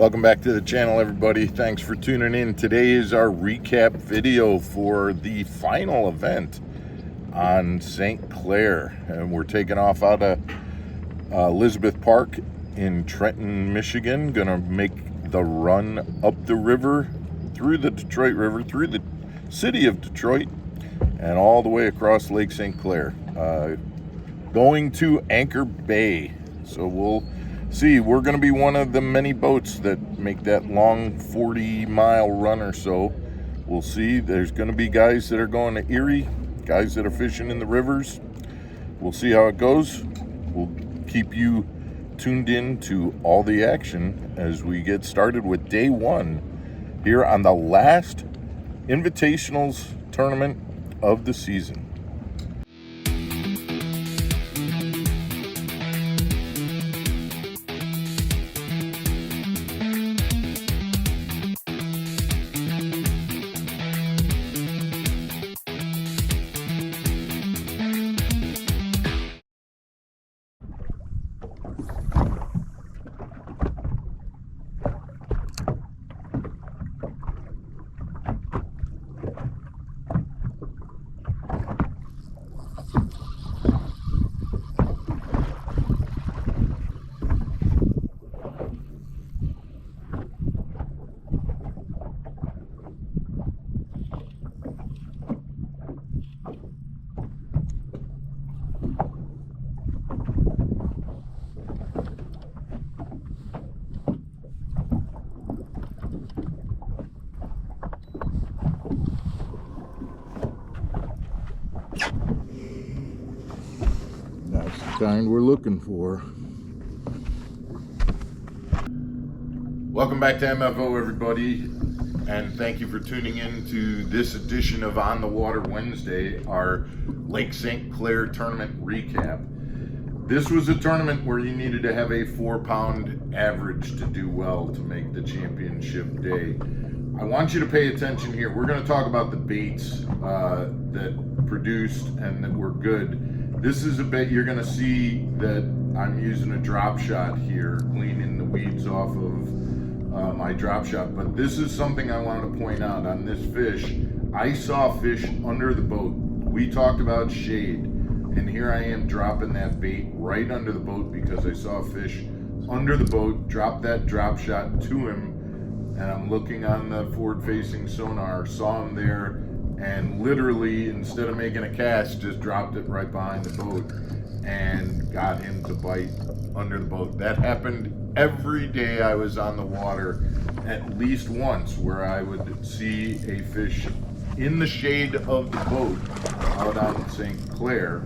Welcome back to the channel, everybody. Thanks for tuning in. Today is our recap video for the final event on St. Clair, and we're taking off out of Elizabeth Park in Trenton, Michigan. Gonna make the run up the river, through the Detroit River, through the city of Detroit, and all the way across Lake St. Clair, going to Anchor Bay. So we'll see. We're going to be one of the many boats that make that long 40-mile run or so. We'll see. There's going to be guys that are going to Erie, guys that are fishing in the rivers. We'll see how it goes. We'll keep you tuned in to all the action as we get started with day one here on the last Invitationals tournament of the season. That's the kind we're looking for. Welcome back to MFO, everybody, and thank you for tuning in to this edition of On the Water Wednesday, our Lake St. Clair tournament recap. This was a tournament where you needed to have a 4-pound average to do well to make the championship day. I want you to pay attention here. We're going to talk about the baits that produced and that were good. This is a bait you're going to see that I'm using a drop shot here, cleaning the weeds off of my drop shot. But this is something I wanted to point out on this fish. I saw fish under the boat. We talked about shade, and here I am dropping that bait right under the boat because I saw a fish under the boat, drop that drop shot to him, and I'm looking on the forward-facing sonar, saw him there, and literally, instead of making a cast, just dropped it right behind the boat and got him to bite under the boat. That happened every day I was on the water, at least once, where I would see a fish in the shade of the boat out on St. Clair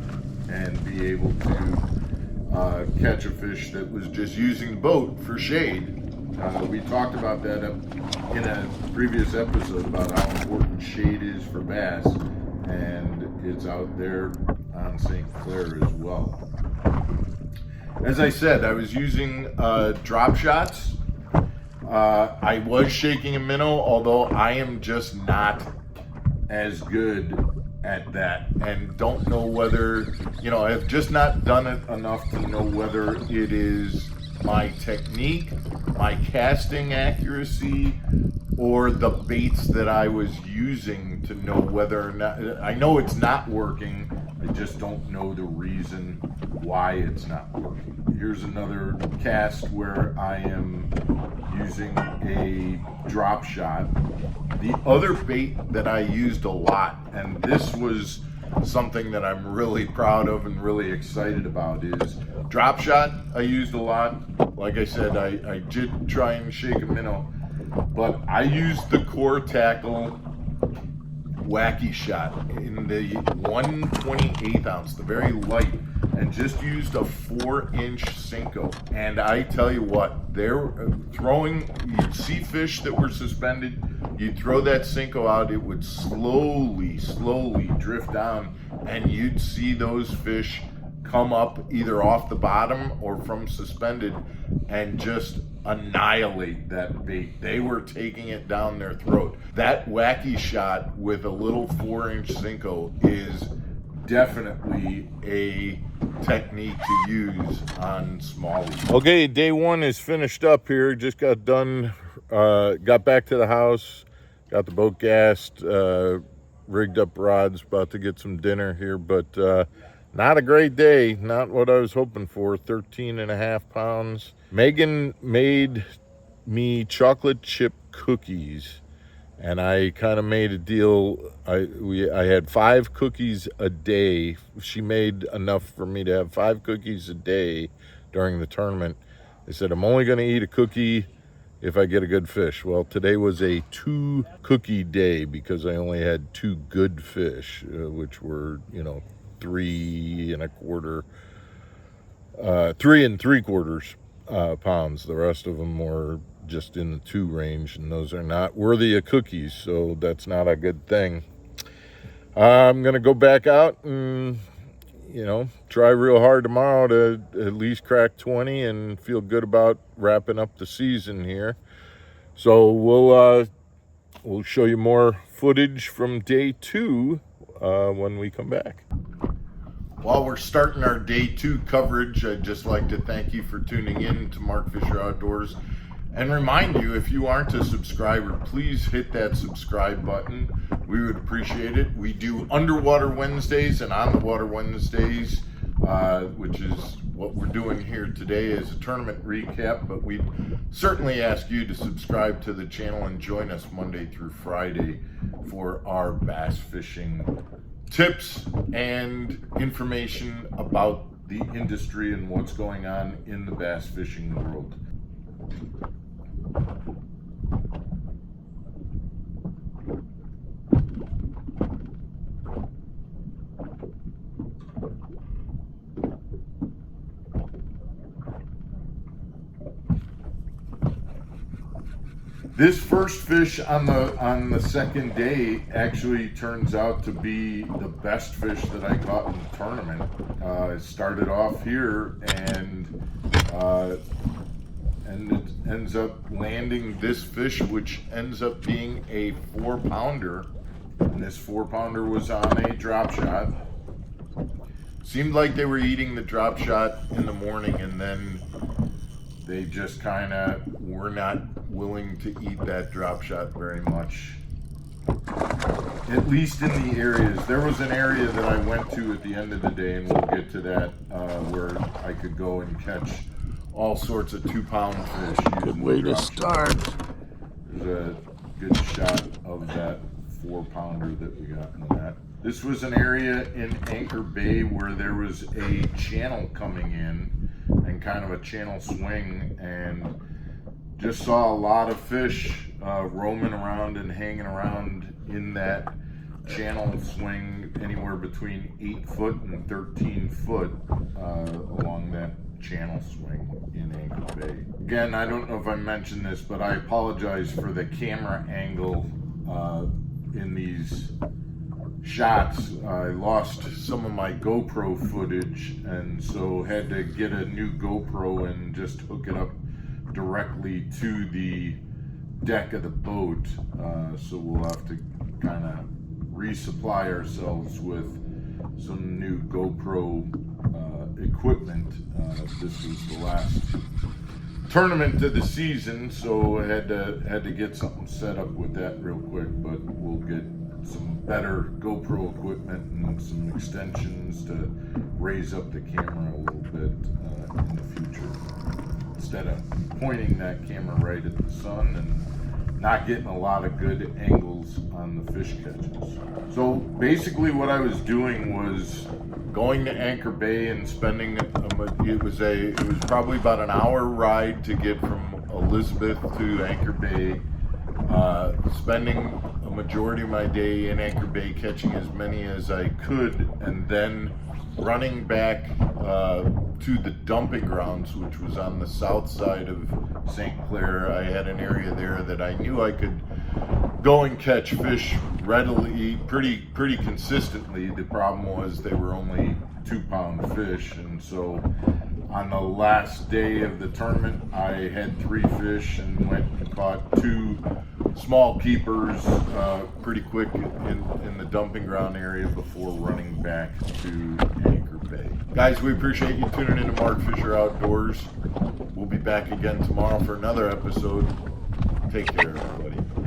and be able to catch a fish that was just using the boat for shade. We talked about that in a previous episode about how important shade is for bass, and it's out there on St. Clair as well. As I said, I was using drop shots. I was shaking a minnow, although I am just not as good at that and don't know whether, I have just not done it enough to know whether it is my technique, my casting accuracy, or the baits that I was using to know whether or not. I know it's not working, I just don't know the reason why it's not working. Here's another cast where I am using a drop shot. The other bait that I used a lot, and this was something that I'm really proud of and really excited about, is drop shot. I used a lot. Like I said, I did try and shake a minnow, but I used the Core Tackle Wacky Shot in the 1/28 ounce, the very light, and just used a 4-inch Cinco. And I tell you what, they're throwing, you'd see fish that were suspended, you'd throw that Cinco out, it would slowly drift down, and you'd see those fish come up either off the bottom or from suspended and just annihilate that bait. They were taking it down their throat. That Wacky Shot with a little 4-inch Cinco is definitely a technique to use on smallies. Okay, day one is finished up here. Just got done, got back to the house, got the boat gassed, rigged up rods, about to get some dinner here, but not a great day, not what I was hoping for. 13.5 pounds. Megan made me chocolate chip cookies, and I kind of made a deal. I had 5 cookies a day. She made enough for me to have 5 cookies a day during the tournament. They said I'm only going to eat a cookie if I get a good fish. Well, today was a 2 cookie day because I only had 2 good fish, which were, 3 3 3/4 pounds. The rest of them were just in the 2 range, and those are not worthy of cookies, so that's not a good thing. I'm gonna go back out and try real hard tomorrow to at least crack 20 and feel good about wrapping up the season here. So we'll show you more footage from day 2 when we come back. While we're starting our day 2 coverage, I'd just like to thank you for tuning in to Mark Fisher Outdoors and remind you, if you aren't a subscriber, please hit that subscribe button. We would appreciate it. We do Underwater Wednesdays and On the Water Wednesdays, which is what we're doing here today as a tournament recap, but we certainly ask you to subscribe to the channel and join us Monday through Friday for our bass fishing tips and information about the industry and what's going on in the bass fishing world. This first fish on the second day actually turns out to be the best fish that I caught in the tournament. It started off here and it ends up landing this fish, which ends up being a 4-pounder. And this 4-pounder was on a drop shot. Seemed like they were eating the drop shot in the morning, and then they just kind of were not willing to eat that drop shot very much, at least in the areas. There was an area that I went to at the end of the day, and we'll get to that, where I could go and catch all sorts of 2-pound fish. Good way to start. There's a good shot of that 4-pounder that we got in that. This was an area in Anchor Bay where there was a channel coming in and kind of a channel swing, and just saw a lot of fish roaming around and hanging around in that channel swing, anywhere between 8 foot and 13 foot along that channel swing in Anchor Bay. Again, I don't know if I mentioned this, but I apologize for the camera angle in these shots. I lost some of my GoPro footage, and so had to get a new GoPro and just hook it up directly to the deck of the boat. So we'll have to kind of resupply ourselves with some new GoPro equipment. This was the last tournament of the season, so I had to get something set up with that real quick, but we'll get some better GoPro equipment and some extensions to raise up the camera a little bit in the future, instead of pointing that camera right at the sun and not getting a lot of good angles on the fish catches. So basically what I was doing was going to Anchor Bay and spending, it was probably about an hour ride to get from Elizabeth to Anchor Bay, spending a majority of my day in Anchor Bay catching as many as I could, and then running back to the dumping grounds, which was on the south side of St. Clair. I had an area there that I knew I could go and catch fish readily, pretty consistently. The problem was they were only 2-pound fish, and so on the last day of the tournament I had 3 fish and went and caught 2 small keepers pretty quick in the dumping ground area before running back to Anchor Bay. Guys, we appreciate you tuning in to Mark Fisher Outdoors. We'll be back again tomorrow for another episode. Take care, everybody.